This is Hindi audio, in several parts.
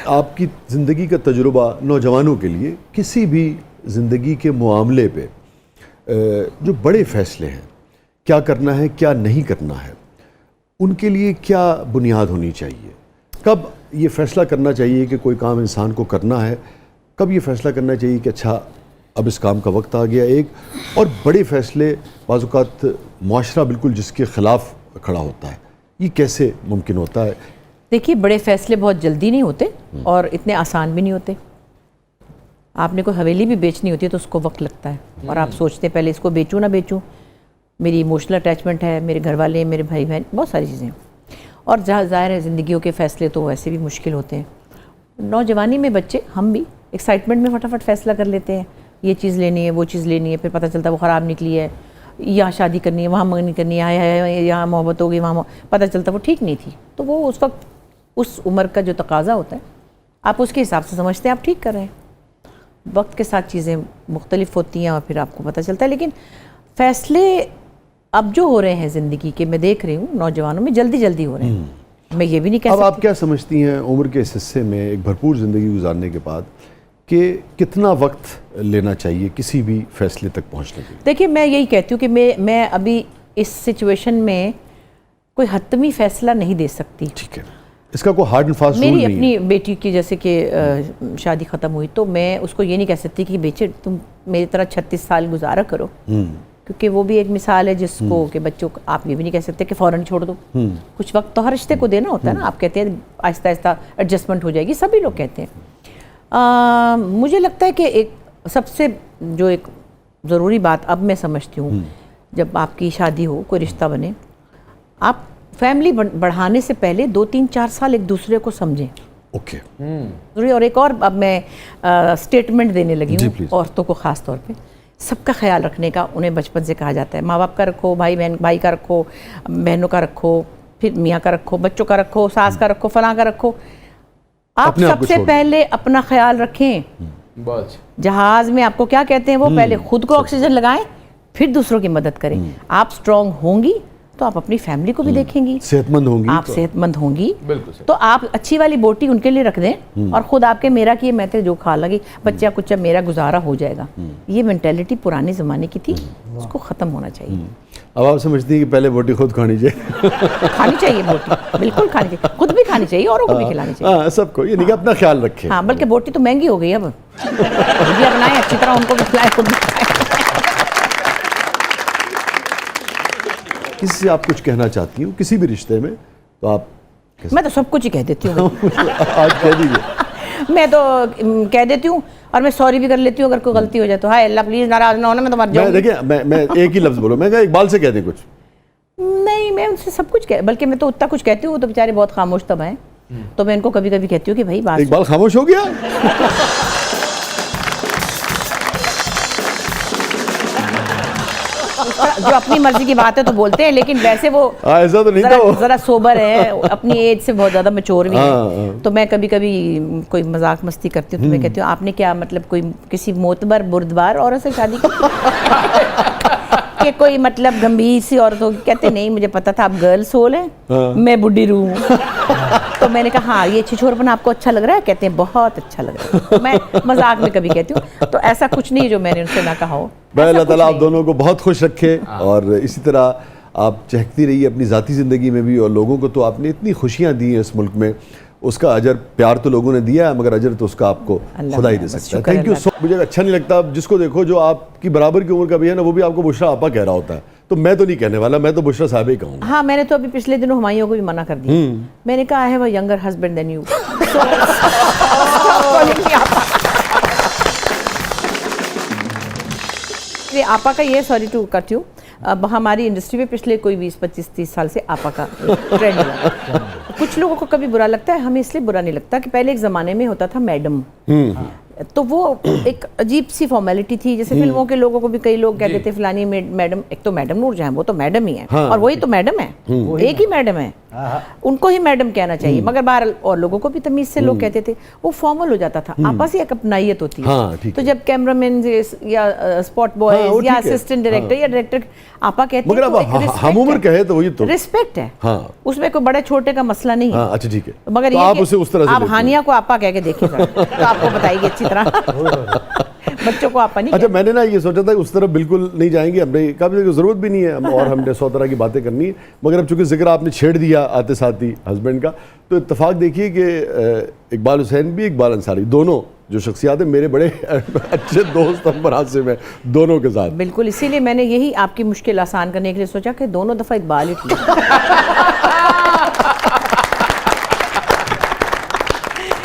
आपकी ज़िंदगी का तजुर्बा नौजवानों के लिए किसी भी ज़िंदगी के मामले पे जो बड़े फ़ैसले हैं, क्या करना है क्या नहीं करना है, उनके लिए क्या बुनियाद होनी चाहिए? कब ये फ़ैसला करना चाहिए कि कोई काम इंसान को करना है, कब ये फ़ैसला करना चाहिए कि अच्छा अब इस काम का वक्त आ गया? एक और बड़े फ़ैसले बाज़ औक़ात मुआशरा बिल्कुल जिसके ख़िलाफ़ खड़ा होता है, ये कैसे मुमकिन होता है? देखिए, बड़े फ़ैसले बहुत जल्दी नहीं होते और इतने आसान भी नहीं होते। आपने कोई हवेली भी बेचनी होती है तो उसको वक्त लगता है और आप सोचते हैं पहले इसको बेचूं ना बेचूं, मेरी इमोशनल अटैचमेंट है, मेरे घर वाले, मेरे भाई बहन, बहुत सारी चीज़ें। और जहाँ ज़ाहिर है ज़िंदगियों के फ़ैसले तो वैसे भी मुश्किल होते हैं। नौजवानी में बच्चे, हम भी एक्साइटमेंट में फटाफट फ़ैसला कर लेते हैं, ये चीज़ लेनी है, वो चीज़ लेनी है, फिर पता चलता है वो ख़राब निकली है, यहाँ शादी करनी है, वहाँ मंगनी करनी है, यहाँ मोहब्बत हो गई, वहाँ पता चलता वो ठीक नहीं थी। तो वो उस वक्त उस उम्र का जो तकाज़ा होता है आप उसके हिसाब से समझते हैं आप ठीक कर रहे हैं। वक्त के साथ चीज़ें मुख्तलिफ होती हैं और फिर आपको पता चलता है। लेकिन फ़ैसले अब जो हो रहे हैं ज़िंदगी के, मैं देख रही हूँ नौजवानों में जल्दी जल्दी हो रहे हैं। मैं ये भी नहीं कह सकती। अब आप क्या समझती हैं उम्र के इस हिस्से में एक भरपूर ज़िंदगी गुजारने के बाद कि कितना वक्त लेना चाहिए किसी भी फ़ैसले तक पहुँचने के लिए? देखिए, मैं यही कहती हूँ कि मैं अभी इस सिचुएशन में कोई हतमी फ़ैसला नहीं दे सकती। ठीक है, इसका कोई हार्ड एंड फास्ट रूल नहीं है। मेरी अपनी बेटी की जैसे कि शादी ख़त्म हुई तो मैं उसको ये नहीं कह सकती कि बेचे तुम मेरी तरह 36 साल गुजारा करो, क्योंकि वो भी एक मिसाल है जिसको कि बच्चों को आप ये भी नहीं कह सकते कि फ़ौरन छोड़ दो। कुछ वक्त तो हर रिश्ते को देना होता है ना। आप कहते हैं आहिस्ता आहिस्ता एडजस्टमेंट हो जाएगी, सभी लोग कहते हैं। मुझे लगता है कि एक सबसे जो एक ज़रूरी बात अब मैं समझती हूँ, जब आपकी शादी हो, कोई रिश्ता बने, आप फैमिली बढ़ाने से पहले 2-3-4 साल एक दूसरे को समझें। ओके। और एक और अब मैं स्टेटमेंट देने लगी हूँ औरतों को ख़ास तौर पे, सबका ख्याल रखने का उन्हें बचपन से कहा जाता है। माँ बाप का रखो, भाई का रखो, बहनों का रखो, फिर मियाँ का रखो, बच्चों का रखो, सास का रखो, फलां का रखो। आप सबसे पहले अपना ख्याल रखें। जहाज में आपको क्या कहते हैं वो, पहले खुद को ऑक्सीजन लगाएं फिर दूसरों की मदद करें। आप स्ट्रांग होंगी तो आप अपनी फैमिली को भी देखेंगी, सेहतमंद होंगी, आप सेहतमंद होंगी तो आप अच्छी वाली बोटी उनके लिए रख दें और खुद आपके मेरा किए मैं जो खा लगी, बच्चा कुछ मेरा गुजारा हो जाएगा। ये मेंटेलिटी पुराने ज़माने की थी, उसको ख़त्म होना चाहिए। अब आप समझती हैं कि पहले बोटी खुद खानी चाहिए? खानी चाहिए बोटी, बिल्कुल खानी चाहिए, खुद भी खानी चाहिए, औरों को भी खिलानी चाहिए। हाँ, सबको, ये नहीं कि अपना ख्याल रखें। हाँ, बल्कि बोटी तो महंगी हो गई अब, ये बनाए अच्छी तरह, उनको भी खिलाए, खुद भी खाए। किसी से आप कुछ कहना चाहती हूँ किसी भी रिश्ते में तो आप? मैं तो सब कुछ ही कह देती हूँ। आज कह दीजिए। मैं तो कह देती हूँ और मैं सॉरी भी कर लेती हूँ अगर कोई गलती हो जाए तो। हाय अल्लाह प्लीज़ नाराज़ ना होना, मैं तो मर जाऊँ। देखिए, मैं एक ही लफ्ज़ बोलो, मैं क्या इकबाल से कह दें कुछ? नहीं, मैं उनसे सब कुछ बल्कि मैं तो उतना कुछ कहती हूँ, वो तो बेचारे बहुत खामोश तब हैं, तो मैं इनको कभी कभी कहती हूँ कि भाई बात। इकबाल खामोश हो गया? जो अपनी मर्जी की बात है तो बोलते हैं, लेकिन वैसे वो ऐसा तो नहीं था, जरा सोबर है, अपनी एज से बहुत ज़्यादा मैच्योर भी है। तो मैं कभी कभी कोई मजाक मस्ती करती हूँ तो मैं कहती हूँ आपने क्या मतलब कोई किसी मोतबर बुर्दबार औरत से शादी कि कोई मतलब गंभीर सी औरत होगी? कहते नहीं, मुझे पता था आप गर्ल सोल हैं, मैं बुढ़ी रूह हूँ। तो मैंने कहा हाँ, ये छिछोरपन आपको अच्छा लग रहा है? कहते हैं बहुत अच्छा लग रहा है। तो मैं मजाक में कभी कहती हूँ, तो ऐसा कुछ नहीं जो मैंने उनसे ना कहा हो। अल्लाह ताला आप दोनों को बहुत खुश रखे और इसी तरह आप चहकती रहिए अपनी ज़ाती ज़िंदगी में भी, और लोगों को तो आपने इतनी खुशियाँ दी हैं इस मुल्क में, उसका अजर प्यार तो लोगों ने दिया है, मगर अजर तो उसका आपको खुदा ही दे सकता है। Thank you so. मुझे अच्छा नहीं लगता जिसको देखो जो आपकी बराबर की उम्र का भी है ना, वो भी आपको बुशरा आपा कह रहा होता है, तो मैं तो नहीं कहने वाला, मैं तो बुशरा साहब ही कहूँगा। हाँ, मैंने तो अभी पिछले दिनों हुमायूं को भी मना कर दिया। मैंने कहा I have a younger husband than you. आपा का ये, सॉरी टू कट यू, अब हमारी इंडस्ट्री में पिछले कोई 20-25-30 साल से आपा का ट्रेंड हुआ। कुछ लोगों को कभी बुरा लगता है, हमें इसलिए बुरा नहीं लगता कि पहले एक ज़माने में होता था मैडम, तो वो एक अजीब सी फॉर्मेलिटी थी, जैसे फिल्मों के लोगों को भी कई लोग कहते थे फलानी मैडम, एक तो मैडम नूरजहां, वो तो मैडम ही है, हाँ, और वही तो मैडम है, एक ही मैडम है, उनको ही मैडम कहना चाहिए, मगर बहरहाल और लोगों को भी तमीज से लोग कहते थे, वो फॉर्मल हो जाता था, आपस ही एक अपनाइयत होती है। हाँ, ठीक तो है। जब कैमरामैन या स्पॉट हाँ, वो बॉयज या ठीक है। असिस्टेंट डायरेक्टर या डायरेक्टर आपा कहते मगर हैं, अब तो एक respect हम उम्र है। कहे तो वही तो। रिस्पेक्ट है, हाँ। उसमें कोई बड़े छोटे का मसला नहीं है। हाँ, अच्छा ठीक है। मगर तो ये आप कि उसे उस तरह से आप लेते हैं। हानिया को आपा कह के देखिए जरा, तो आपको बताएगी अच्छी तरह। बच्चों को आपा नहीं अच्छा, कहते। मैंने ना ये सोचा था कि उस तरफ बिल्कुल नहीं जाएंगे, हमने कभी जरूरत भी नहीं है, और हमने 100 तरह की बातें करनी है, मगर अब चूंकि जिक्र आपने छेड़ दिया आते साथ ही हस्बैंड का, तो इत्तेफाक देखिए कि इकबाल हुसैन भी, इकबाल अंसारी, दोनों जो शख्सियात हैं मेरे बड़े अच्छे दोस्त हम मुनासिब हैं दोनों के साथ। बिल्कुल, इसीलिए मैंने यही आपकी मुश्किल आसान करने के लिए सोचा कि दोनों दफा इकबाल ही ठीक।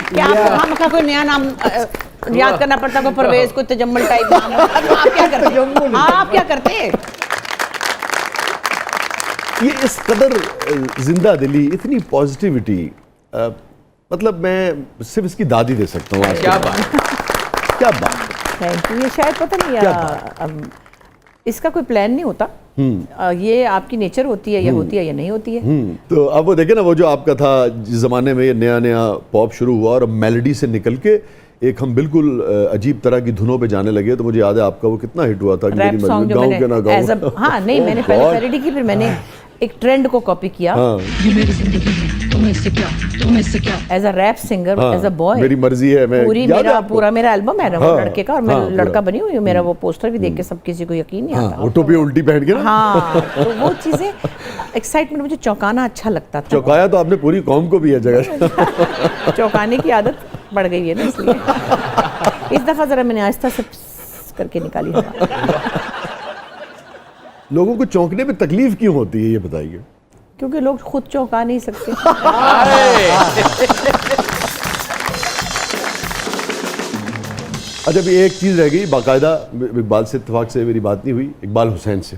क्या हम का कोई नया नाम याद करना पड़ता, कोई परवेज, कोई तजम्मुल टाइप नाम, आप क्या करते? आप क्या करते? ये इस कदर जिंदा दिली, इतनी पॉजिटिविटी, मतलब मैं सिर्फ इसकी दादी दे सकता हूँ आपको। क्या बात, क्या बात। Thank you. ये शायद पता नहीं क्या इसका कोई प्लान नहीं होता, ये आपकी नेचर होती है, या होती है या नहीं होती है। तो अब वो देखे ना, वो जो आपका था जिस ज़माने में ये नया नया पॉप शुरू हुआ और अब मेलोडी से निकल के एक हम बिल्कुल अजीब तरह की धुनों पे जाने लगे, तो मुझे याद है आपका वो कितना हिट हुआ था कि रैप मेरी सॉन्ग जो गाँव के ना मैंने गाँव। हाँ नहीं, मैंने पहले बहुत। पैरोडी की, फिर मैंने एक ट्रेंड को कॉपी किया ये मेरी जिंदगी है, तुम्हें से क्या, तुम्हें से क्या। एज अ रैप सिंगर, हाँ, एज अ बॉय। मेरी मर्जी है, मैं पूरी याद है मेरा आपको? पूरा मेरा एल्बम है ना वो हाँ, लड़के का, और मैं हाँ, लड़का पूरा। बनी हुई हूँ, मेरा वो पोस्टर भी देख के सब किसी को यकीन नहीं हाँ, आता। वो टोपी उल्टी पहन के ना। हाँ, तो वो चीजें एक्साइटमेंट, मुझे चौंकाना अच्छा लगता था। चौंकाया तो आपने पूरी कौम को भी है जगह। चौंकाने की आदत बढ़ गई है ना, इसलिए इस दफा जरा मैंने आहिस्ता से करके निकाली हवा। लोगों को चौंकने में तकलीफ क्यों होती है, ये बताइए। क्योंकि लोग खुद चौंका नहीं सकते। अच्छा, अभी एक चीज़ रह गई, बाकायदा इकबाल से इत्तेफाक से मेरी बात नहीं हुई, इकबाल हुसैन से।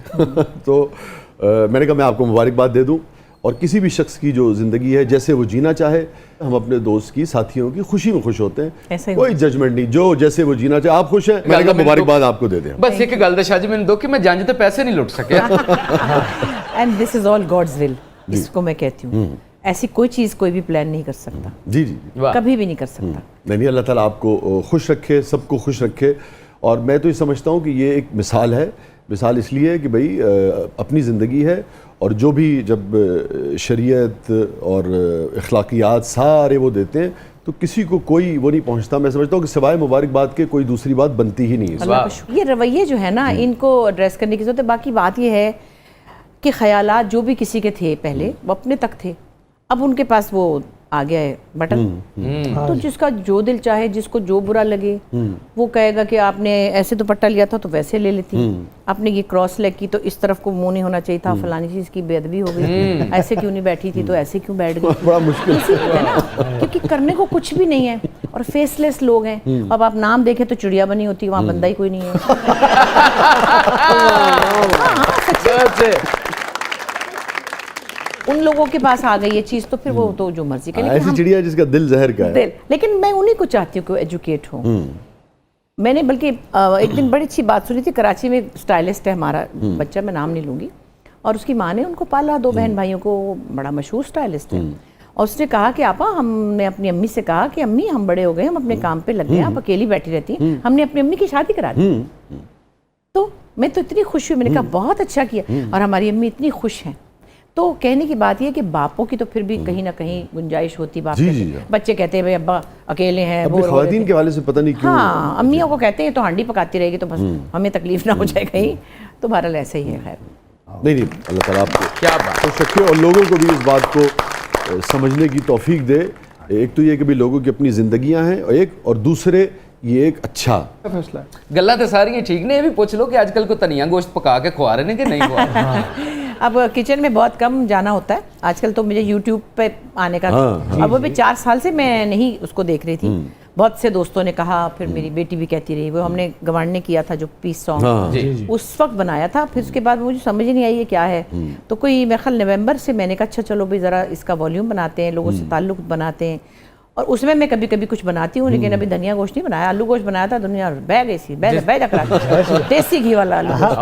तो मैंने कहा मैं आपको मुबारकबाद दे दूं, और किसी भी शख्स की जो ज़िंदगी है जैसे वो जीना चाहे, हम अपने दोस्त की, साथियों की खुशी में खुश होते ऐसा हैं, ही कोई जजमेंट नहीं, जो जैसे वो जीना चाहे। आप खुश हैं, मैंने कहा मुबारकबाद आपको दे दें। बस एक गल शाह जी मैंने दो कि मैं जांझ तो पैसे नहीं लुट सके। And this is all God's will, इसको मैं कहती हूँ। ऐसी कोई चीज कोई भी प्लान नहीं कर सकता, जी जी, वाह। कभी भी नहीं कर सकता। नहीं, अल्लाह ताला आपको खुश रखे, सबको खुश रखे। और मैं तो ये समझता हूँ कि ये एक मिसाल है, मिसाल इसलिए है कि भाई अपनी ज़िंदगी है, और जो भी जब शरीयत और अखलाकियात सारे वो देते हैं, तो किसी को कोई वो नहीं पहुँचता। मैं समझता हूँ कि सिवाय मुबारकबाद के कोई दूसरी बात बनती ही नहीं है। अल्लाह का शुक्र। ये रवैये जो है ना, इनको एड्रेस करने की जरूरत है। बाकी बात ये है कि ख्यालात जो भी किसी के थे पहले, वो अपने तक थे, अब उनके पास वो आ गया है बटन। तो जिसका जो दिल चाहे, जिसको जो बुरा लगे, वो कहेगा कि आपने ऐसे दुपट्टा लिया था तो वैसे ले लेती, आपने ये क्रॉस लेग की तो इस तरफ को मुंह नहीं होना चाहिए था, फलानी चीज की बेअदबी हो गई, ऐसे क्यों नहीं बैठी थी तो ऐसे क्यों बैठ गई। बड़ा मुश्किल इसी बात है ना, क्योंकि करने को कुछ भी नहीं है, और फेसलेस लोग हैं। अब आप नाम देखें तो चिड़िया बनी होती है, वहाँ बंदा ही कोई नहीं है। उन लोगों के पास आ गई ये चीज, तो फिर वो तो जो मर्जी करें। ऐसी चिड़िया जिसका दिल जहर का है। दिल, लेकिन मैं उन्हीं को चाहती हूँ कि वो एजुकेट हो। मैंने बल्कि एक दिन बड़ी अच्छी बात सुनी थी, कराची में एक स्टाइलिस्ट है हमारा बच्चा, मैं नाम नहीं लूंगी, और उसकी माँ ने उनको पाला, 2 बहन भाइयों को, बड़ा मशहूर स्टाइलिस्ट है। और उसने कहा कि आपा, हमने अपनी अम्मी से कहा कि अम्मी हम बड़े हो गए, हम अपने काम पे लग गए, आप अकेली बैठी रहती हैं, हमने अपनी अम्मी की शादी करा दी। तो मैं तो इतनी खुश हुई, मैंने कहा बहुत अच्छा किया, और हमारी अम्मी इतनी खुश हैं। तो कहने की बात यह कि बापों की तो फिर भी कहीं ना कहीं गुंजाइश होती, बाप जी, कहते- जी। बच्चे कहते हैं भाई अब्बा अकेले हैं, अपनी बोर हो रहे ख़वातीन थे। के वाले से पता नहीं क्यों। हाँ, अम्मियों को कहते हैं तो हांडी पकाती रहेगी तो बस हमें तकलीफ ना हो जाए कहीं, तो बहरहाल ऐसे ही है। खैर, नहीं, अल्लाह ताला आपको क्या बात। खुश रखे, और लोगों को भी इस बात को समझने की तौफीक दे। एक तो ये कि भी लोगों की अपनी ज़िंदगियां हैं, और एक और दूसरे ये एक अच्छा फैसला गल्ला तो सारी ठीक ने, ये भी पूछ लो कि आजकल को तनिया गोश्त पका के खुआ रहे हैं कि नहीं खुआ रहे। अब किचन में बहुत कम जाना होता है आजकल, तो मुझे यूट्यूब पे आने का, अब वो भी 4 साल से मैं नहीं उसको देख रही थी। बहुत से दोस्तों ने कहा, फिर मेरी बेटी भी कहती रही, वो हमने गवांड ने किया था जो पीस सॉन्ग, उस वक्त बनाया था, फिर उसके बाद मुझे समझ ही नहीं आई ये क्या है। तो कोई मेरे ख्याल नवंबर से मैंने कहा अच्छा चलो भाई ज़रा इसका वॉल्यूम बनाते हैं, लोगों से ताल्लुक़ बनाते हैं। और उसमें मैं कभी कभी कुछ बनाती हूँ, लेकिन अभी धनिया गोश्त नहीं बनाया, आलू गोश्त बनाया था, दुनिया बह गई सी, बह करा देसी घी वाला आलू गोश्त।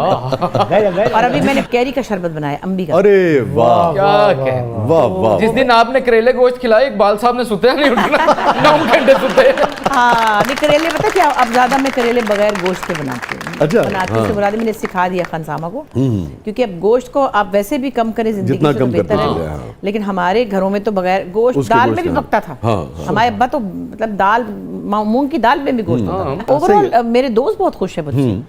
और अभी मैंने कैरी का शरबत बनाया, अम्बी का। अरे वाह क्या कह वाह वाह। जिस दिन आपने करेले गोश्त खिलाया, इकबाल साहब ने सुते नहीं उठना 9 घंटे सुते। हाँ नहीं, करेले पता क्या, अब ज्यादा मैं करेले बगैर गोश्त के बनाती हूँ। अच्छा, बनाती हूँ, बुरा मैंने सिखा दिया खानसामा को, क्योंकि अब गोश्त को आप वैसे भी कम करें जिंदगी जितना से तो कम बेहतर करते है। चले, हाँ। लेकिन हमारे घरों में तो बगैर गोश्त, उसके दाल गोश्त में भी का। पकता था। हाँ, हाँ। हमारे अब्बा तो मतलब दाल, मूंग की दाल में भी गोश्त होता। ओवरऑल मेरे दोस्त बहुत खुश है मुझसे।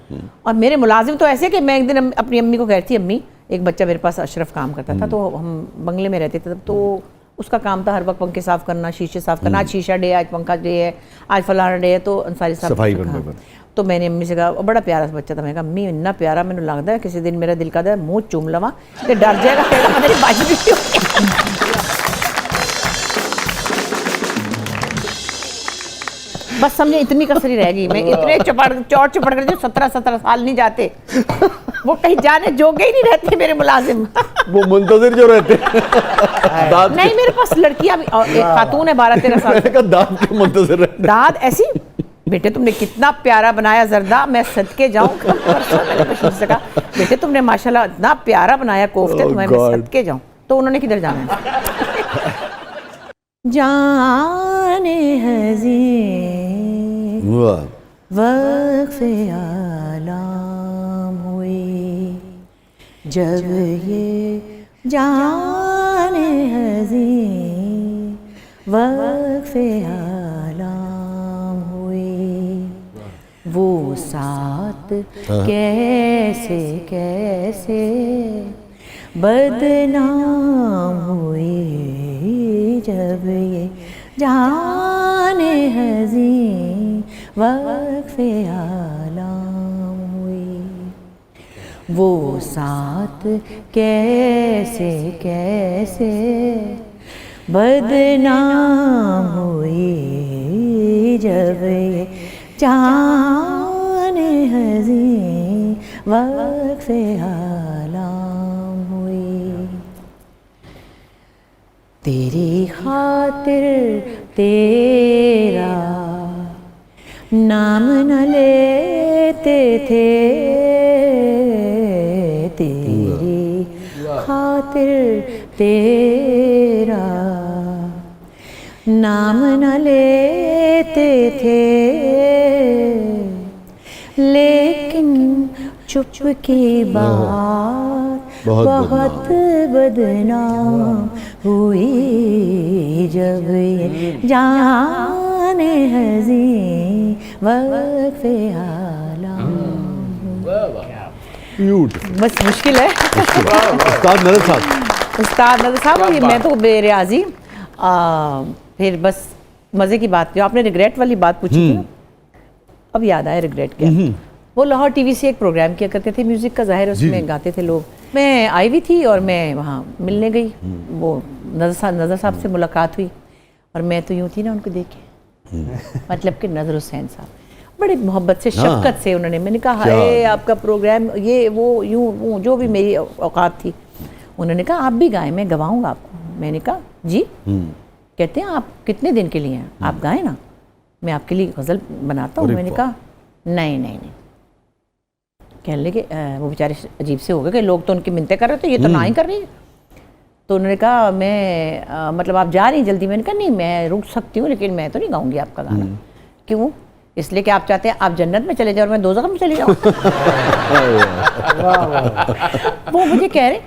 और मेरे मुलाजिम तो ऐसे कि मैं एक दिन अपनी अम्मी को कहती, अम्मी एक बच्चा मेरे पास अशरफ काम करता था, तो हम बंगले में रहते थे तब, तो उसका काम था हर वक्त पंखे साफ करना, शीशे साफ करना। आज शीशा डे, आज पंखा डे है, आज फलाना डे है, तो अंसारी साहब सफाई ने करने कहा। पर। तो मैंने अम्मी से कहा, बड़ा प्यारा सा बच्चा था, मैंने कहा अम्मी इतना प्यारा, मैंने लगता है किसी दिन मेरा दिल का मुंह चूम लवा कि डर जाएगा, कहेगा मेरी बाजी भी बस समझे इतनी कसरी रह गई। मैं इतने चौड़ चपड़ कर 17 साल नहीं जाते, वो कहीं जाने जोगे ही नहीं रहते मेरे मुलाजिम। वो मुंतजिर जो रहते हैं दाद नहीं, मेरे पास लड़कियां भी, और एक खातून है 12-13 साल के, दाद के मुंतजिर रहते दाद ऐसी, बेटे तुमने कितना प्यारा बनाया जर्दा, मैं सदके जाऊं। मैंने बशीर से कहा, बेटे तुमने माशाल्लाह इतना प्यारा बनाया कोफ्ते, तुम्हें मैं God. सदके जाऊं। तो उन्होंने किधर जाना है। जाने हज़ीं हैं। वाह वक्फ़े आलाम हुई, जब ये जाने हज़ीं वक्फ़े आलाम हुई, वो साथ कैसे कैसे बदनाम हुई, जब ये जाने हज़ीं वक्फ़े आलाम हुई, वो साथ कैसे कैसे बदनाम हुई, जब ये जाने हज़ीं वक्फ़े आलाम हुई। तेरी खातिर तेरा नाम न लेते थे, तेरी खातिर तेरा नाम न लेते थे, लेकिन चुप की बात बहुत बदनाम हुई, जब ये जाने हज़ीं वक्फ़े आलाम। ब्यूटीफुल। बस मुश्किल है। उस्ताद नदर साहब, उस्ताद नदर साहब, ये मैं तो बेरियाजी। फिर बस मज़े की बात की, आपने रिग्रेट वाली बात पूछी थी ना, अब याद आया रिग्रेट क्या। वो लाहौर टीवी से एक प्रोग्राम किया करते थे म्यूज़िक का, ज़ाहिर उसमें गाते थे लोग। मैं आई हुई थी और मैं वहाँ मिलने गई, वो नज़र साहब से मुलाकात हुई, और मैं तो यूँ थी ना उनको देखे, मतलब कि नज़र हुसैन साहब बड़े मोहब्बत से, शफ़क़त से उन्होंने, मैंने कहा हाय आपका प्रोग्राम ये वो यूँ जो भी मेरी औकात थी। उन्होंने कहा आप भी गाएं, मैं गवाऊँगा आपको। मैंने कहा जी। कहते हैं आप कितने दिन के लिए हैं, आप गाएं ना, मैं आपके लिए गज़ल बनाता हूँ। मैंने कहा नहीं। कहने लगे, वो बेचारे अजीब से हो गए कि लोग तो उनकी मिन्नतें कर रहे थे, ये तो ना ही कर रही है। तो उन्होंने कहा मैं मतलब आप जा रही हैं जल्दी। मैंने कहा नहीं, मैं रुक सकती हूँ, लेकिन मैं तो नहीं गाऊंगी आपका गाना। क्यों? इसलिए कि आप चाहते हैं आप जन्नत में चले जाओ और मैं दोज़ख में चली जाऊँ। वो मुझे कह रहे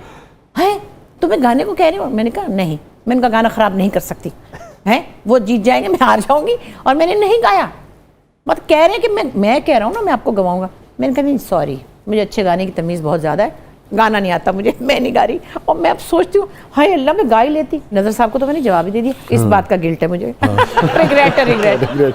हैं तुम्हें गाने को कह रहे हो। मैंने कहा नहीं, मैं उनका गाना ख़राब नहीं कर सकती हैं, वो जीत जाएंगे, मैं हार जाऊँगी। और मैंने नहीं गाया, मतलब कह रहे हैं कि मैं कह रहा हूँ ना मैं आपको गवाऊँगा। मैंने कहा नहीं सॉरी, मुझे अच्छे गाने की तमीज़ बहुत ज़्यादा है, गाना नहीं आता मुझे, मैं नहीं गा रही। और मैं अब सोचती हूँ हाय अल्लाह, मैं गा ही लेती। नज़र साहब को तो मैंने जवाब ही दे दिया। इस बात का गिल्ट है मुझे। रिग्रेट।